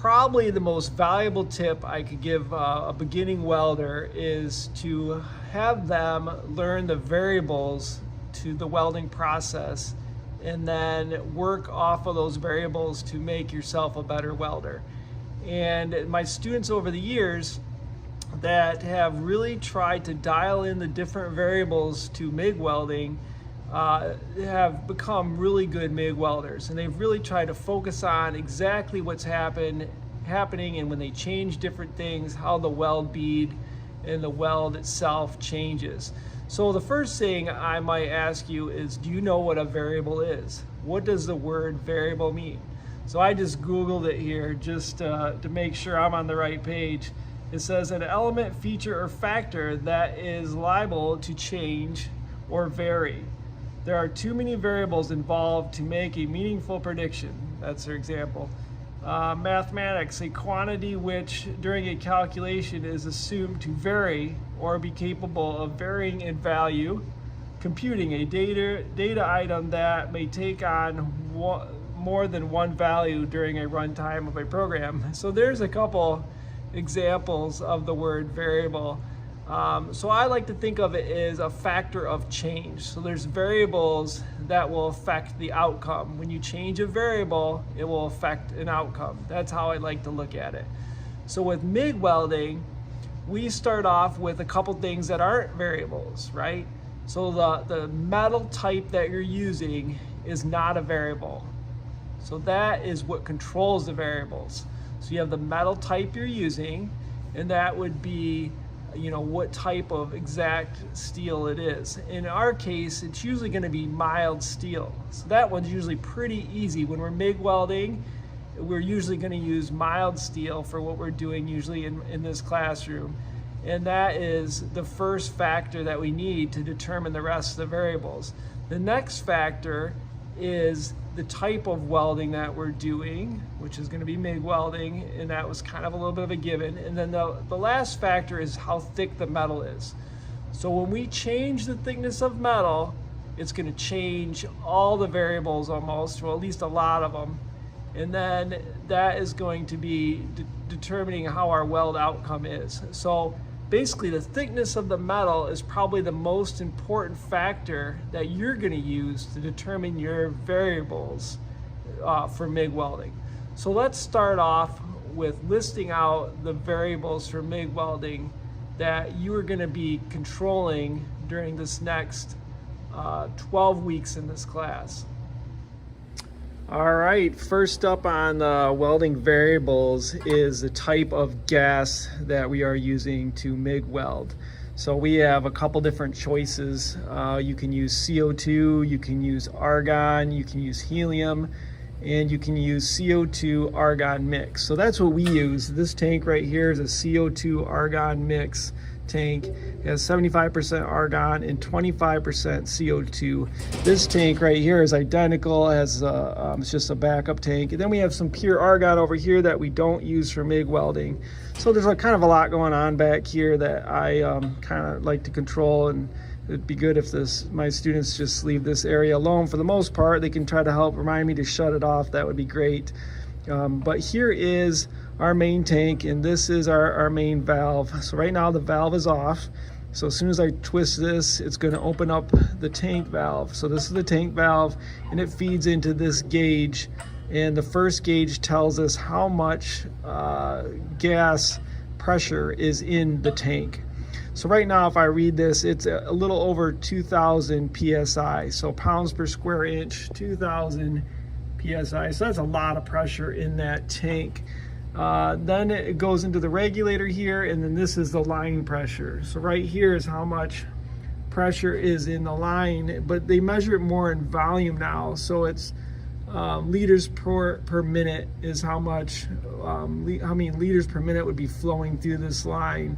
probably the most valuable tip I could give a beginning welder is to have them learn the variables to the welding process and then work off of those variables to make yourself a better welder. And my students over the years that have really tried to dial in the different variables to MIG welding have become really good MIG welders, and they've really tried to focus on exactly what's happening and when they change different things, how the weld bead and the weld itself changes. So the first thing I might ask you is, do you know what a variable is? What does the word variable mean? So I just Googled it here just to make sure I'm on the right page. It says an element, feature, or factor that is liable to change or vary. There are too many variables involved to make a meaningful prediction. That's their example. Mathematics, a quantity which during a calculation is assumed to vary or be capable of varying in value. Computing, a data item that may take on more than one value during a runtime of a program. So there's a couple examples of the word variable. So I like to think of it as a factor of change. So there's variables that will affect the outcome. When you change a variable, it will affect an outcome. That's how I like to look at it. So with MIG welding, we start off with a couple things that aren't variables, right? So the metal type that you're using is not a variable. So that is what controls the variables. So you have the metal type you're using, and that would be, what type of exact steel it is. In our case, it's usually going to be mild steel. So that one's usually pretty easy. When we're MIG welding, we're usually going to use mild steel for what we're doing usually in this classroom. And that is the first factor that we need to determine the rest of the variables. The next factor is the type of welding that we're doing, which is going to be MIG welding, and that was kind of a little bit of a given. And then the last factor is how thick the metal is. So when we change the thickness of metal, it's going to change all the variables almost, or at least a lot of them. And then that is going to be determining how our weld outcome is. So basically, the thickness of the metal is probably the most important factor that you're going to use to determine your variables for MIG welding. So let's start off with listing out the variables for MIG welding that you are going to be controlling during this next 12 weeks in this class. All right, first up on the welding variables is the type of gas that we are using to MIG weld. So we have a couple different choices. You can use CO2, you can use argon, you can use helium, and you can use CO2 argon mix. So that's what we use. This tank right here is a CO2 argon mix tank. It has 75% argon and 25% CO2. This tank right here is identical, as it's just a backup tank. And then we have some pure argon over here that we don't use for MIG welding. So there's kind of a lot going on back here that I kind of like to control, and it'd be good if my students just leave this area alone for the most part. They can try to help remind me to shut it off. That would be great. But here is our main tank, and this is our main valve. So right now the valve is off. So as soon as I twist this, it's going to open up the tank valve. So this is the tank valve, and it feeds into this gauge. And the first gauge tells us how much gas pressure is in the tank. So right now, if I read this, it's a little over 2,000 PSI. So pounds per square inch, 2,000 PSI. So that's a lot of pressure in that tank. Then it goes into the regulator here, and then this is the line pressure. So right here is how much pressure is in the line, but they measure it more in volume now. So it's liters per minute is how many liters per minute would be flowing through this line.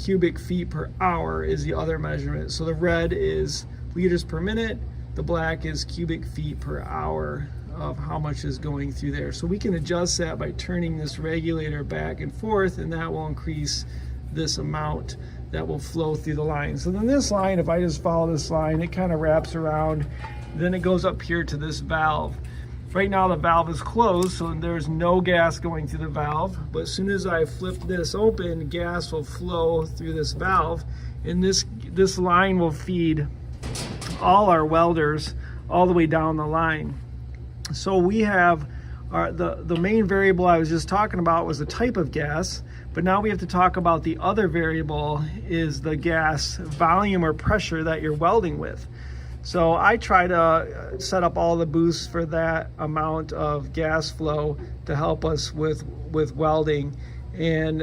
Cubic feet per hour is the other measurement. So the red is liters per minute, the black is cubic feet per hour of how much is going through there. So we can adjust that by turning this regulator back and forth, and that will increase this amount that will flow through the line. So then this line, if I just follow this line, it kind of wraps around, then it goes up here to this valve. Right now the valve is closed, so there's no gas going through the valve. But as soon as I flip this open, gas will flow through this valve, and this line will feed all our welders all the way down the line. So we have the main variable I was just talking about was the type of gas, but now we have to talk about the other variable is the gas volume or pressure that you're welding with. So I try to set up all the boosts for that amount of gas flow to help us with welding. And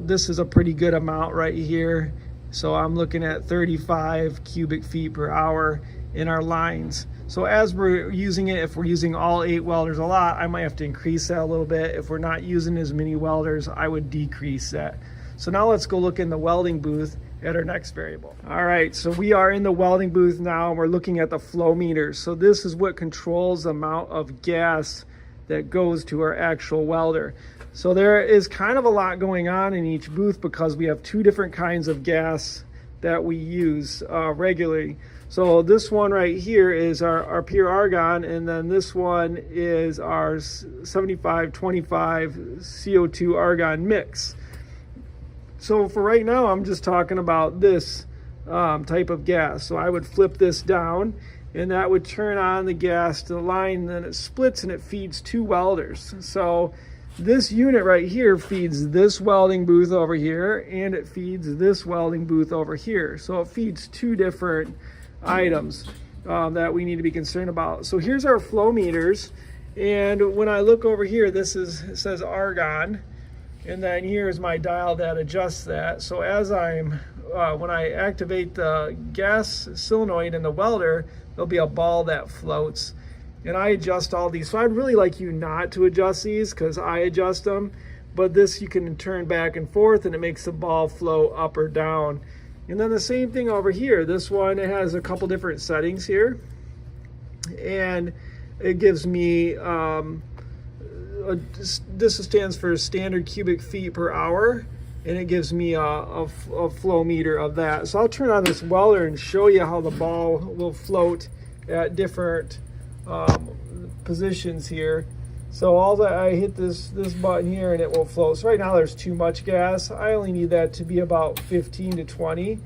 this is a pretty good amount right here. So I'm looking at 35 cubic feet per hour in our lines. So as we're using it, if we're using all 8 welders a lot, I might have to increase that a little bit. If we're not using as many welders, I would decrease that. So now let's go look in the welding booth at our next variable. All right, so we are in the welding booth now, and we're looking at the flow meters. So this is what controls the amount of gas that goes to our actual welder. So there is kind of a lot going on in each booth because we have 2 different kinds of gas that we use regularly. So this one right here is our pure argon, and then this one is our 75-25 CO2 argon mix. So for right now, I'm just talking about this type of gas. So I would flip this down, and that would turn on the gas to the line, and then it splits and it feeds 2 welders. So this unit right here feeds this welding booth over here, and it feeds this welding booth over here. So it feeds 2 different items that we need to be concerned about. So here's our flow meters, and when I look over here, it says argon, and then here's my dial that adjusts that. So as when I activate the gas solenoid in the welder, there'll be a ball that floats, and I adjust all these. So I'd really like you not to adjust these because I adjust them, but this you can turn back and forth, and it makes the ball flow up or down. And then the same thing over here. This one, it has a couple different settings here, and it gives me this stands for standard cubic feet per hour, and it gives me a flow meter of that. So I'll turn on this welder and show you how the ball will float at different positions here. So all that, I hit this button here and it will float. So right now there's too much gas. I only need that to be about 15 to 20.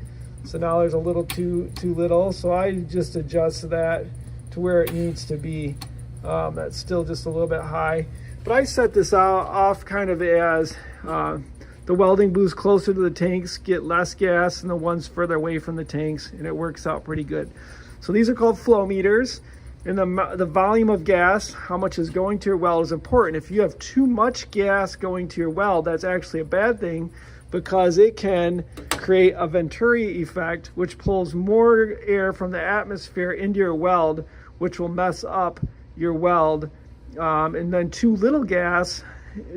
So now there's a little too little. So I just adjust that to where it needs to be. That's still just a little bit high. But I set this off kind of as the welding booths closer to the tanks get less gas than the ones further away from the tanks, and it works out pretty good. So these are called flow meters. And the volume of gas, how much is going to your weld, is important. If you have too much gas going to your weld, that's actually a bad thing because it can create a Venturi effect, which pulls more air from the atmosphere into your weld, which will mess up your weld. And then too little gas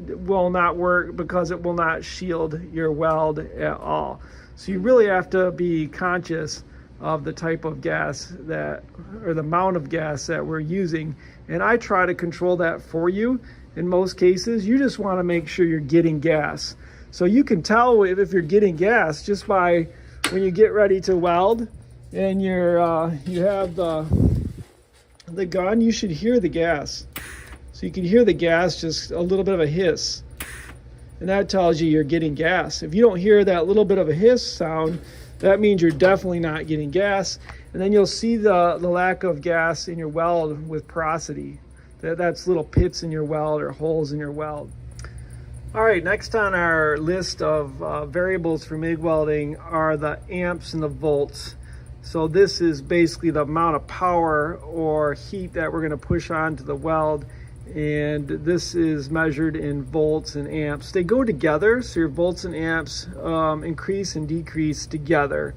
will not work because it will not shield your weld at all. So you really have to be conscious of the type of gas or the amount of gas that we're using. And I try to control that for you. In most cases, you just want to make sure you're getting gas. So you can tell if you're getting gas just by when you get ready to weld and you have the gun, you should hear the gas. So you can hear the gas, just a little bit of a hiss. And that tells you you're getting gas. If you don't hear that little bit of a hiss sound, that means you're definitely not getting gas. And then you'll see the lack of gas in your weld with porosity. That's little pits in your weld or holes in your weld. All right, next on our list of variables for MIG welding are the amps and the volts. So this is basically the amount of power or heat that we're going to push onto the weld. And this is measured in volts and amps. They go together, so your volts and amps increase and decrease together.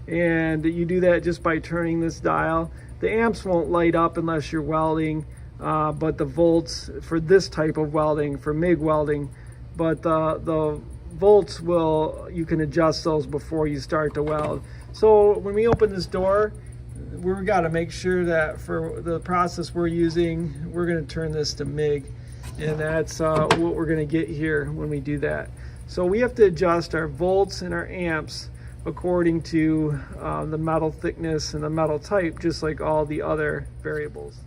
And you do that just by turning this dial. The amps won't light up unless you're welding, but the volts for this type of welding, for MIG welding, but the volts you can adjust those before you start to weld. So when we open this door, we've got to make sure that for the process we're using, we're going to turn this to MIG, and that's what we're going to get here when we do that. So we have to adjust our volts and our amps according to the metal thickness and the metal type, just like all the other variables.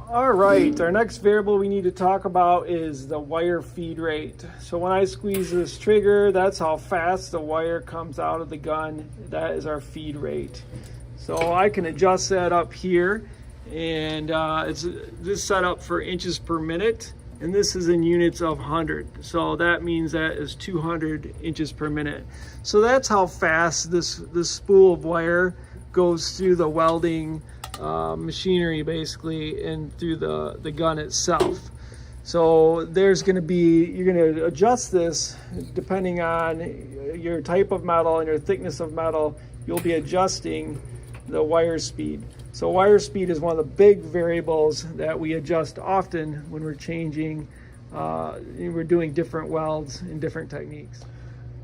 All right, our next variable we need to talk about is the wire feed rate. So when I squeeze this trigger, that's how fast the wire comes out of the gun. That is our feed rate. So I can adjust that up here, and it's this set up for inches per minute, and this is in units of 100. So that means that is 200 inches per minute. So that's how fast this spool of wire goes through the welding machinery, basically, and through the gun itself. So there's going to be, you're going to adjust this depending on your type of metal and your thickness of metal. You'll be adjusting the wire speed. So wire speed is one of the big variables that we adjust often when we're changing, we're doing different welds and different techniques.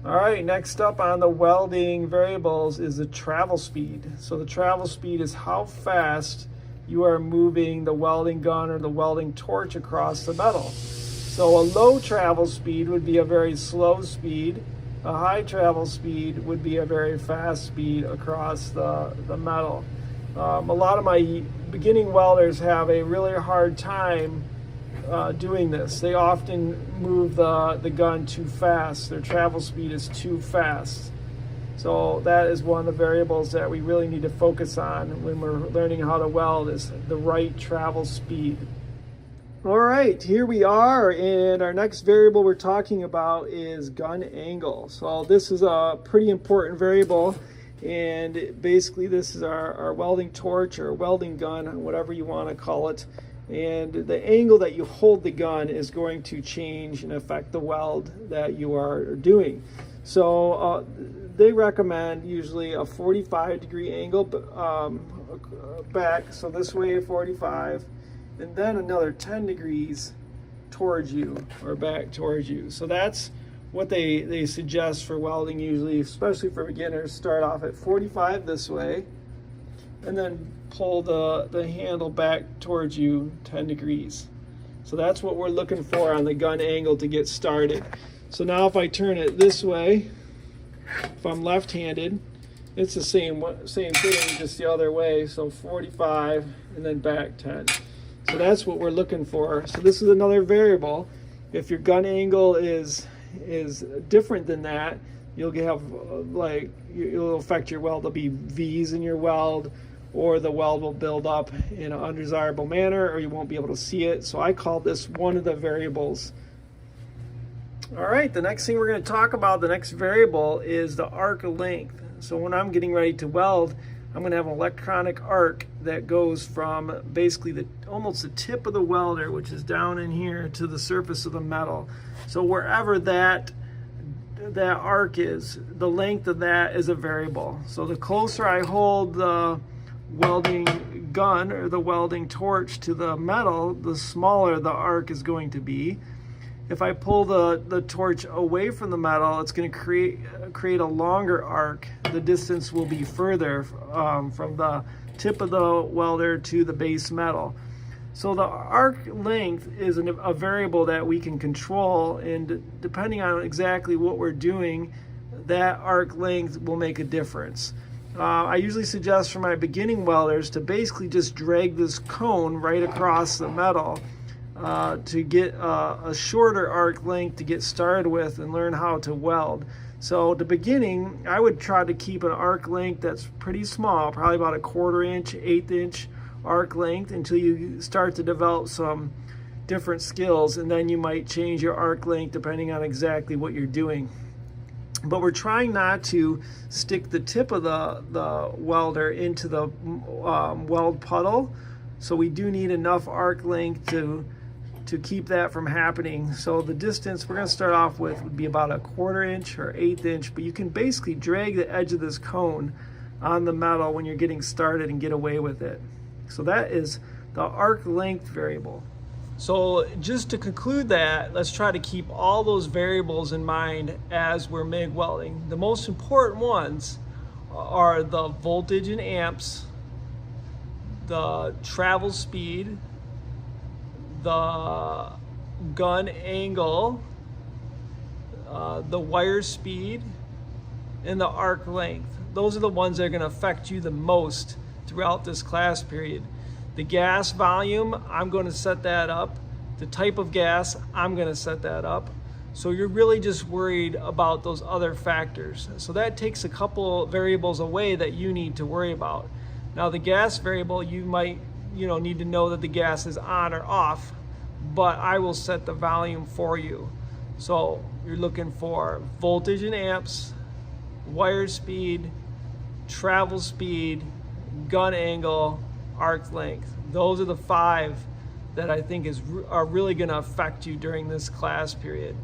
All right, next up on the welding variables is the travel speed. So the travel speed is how fast you are moving the welding gun or the welding torch across the metal. So a low travel speed would be a very slow speed. A high travel speed would be a very fast speed across the metal. A lot of my beginning welders have a really hard time doing this. They often move the gun too fast. Their travel speed is too fast. So that is one of the variables that we really need to focus on when we're learning how to weld, is the right travel speed. All right, here we are, and our next variable we're talking about is gun angle. So this is a pretty important variable, and basically this is our welding torch or welding gun, whatever you want to call it. And the angle that you hold the gun is going to change and affect the weld that you are doing. So they recommend usually a 45-degree angle back, so this way 45, and then another 10 degrees towards you or back towards you. So that's what they suggest for welding usually, especially for beginners. Start off at 45 this way, and then pull the handle back towards you 10 degrees. So that's what we're looking for on the gun angle to get started. So now if I turn it this way, if I'm left-handed, it's the same thing, just the other way. So 45 and then back 10. So that's what we're looking for. So this is another variable. If your gun angle is different than that, you'll have it'll affect your weld. There'll be V's in your weld, or the weld will build up in an undesirable manner, or you won't be able to see it. So I call this one of the variables. All right, the next thing we're going to talk about, the next variable, is the arc length. So when I'm getting ready to weld, I'm going to have an electronic arc that goes from basically almost the tip of the welder, which is down in here, to the surface of the metal. So wherever that arc is, the length of that is a variable. So the closer I hold the welding gun or the welding torch to the metal, the smaller the arc is going to be. If I pull the torch away from the metal, it's going to create a longer arc. The distance will be further from the tip of the welder to the base metal. So the arc length is a variable that we can control, and depending on exactly what we're doing, that arc length will make a difference. I usually suggest for my beginning welders to basically just drag this cone right across the metal to get a shorter arc length to get started with and learn how to weld. So at the beginning, I would try to keep an arc length that's pretty small, probably about a 1/4 inch, 1/8 inch arc length, until you start to develop some different skills, and then you might change your arc length depending on exactly what you're doing. But we're trying not to stick the tip of the welder into the weld puddle, so we do need enough arc length to keep that from happening. So the distance we're going to start off with would be about a 1/4 inch or 1/8 inch, but you can basically drag the edge of this cone on the metal when you're getting started and get away with it. So that is the arc length variable. So just to conclude that, let's try to keep all those variables in mind as we're MIG welding. The most important ones are the voltage in amps, the travel speed, the gun angle, the wire speed, and the arc length. Those are the ones that are going to affect you the most throughout this class period. The gas volume, I'm going to set that up. The type of gas, I'm going to set that up. So you're really just worried about those other factors. So that takes a couple variables away that you need to worry about. Now the gas variable, you might need to know that the gas is on or off, but I will set the volume for you. So you're looking for voltage in amps, wire speed, travel speed, gun angle, arc length. Those are the 5 that I think are really going to affect you during this class period.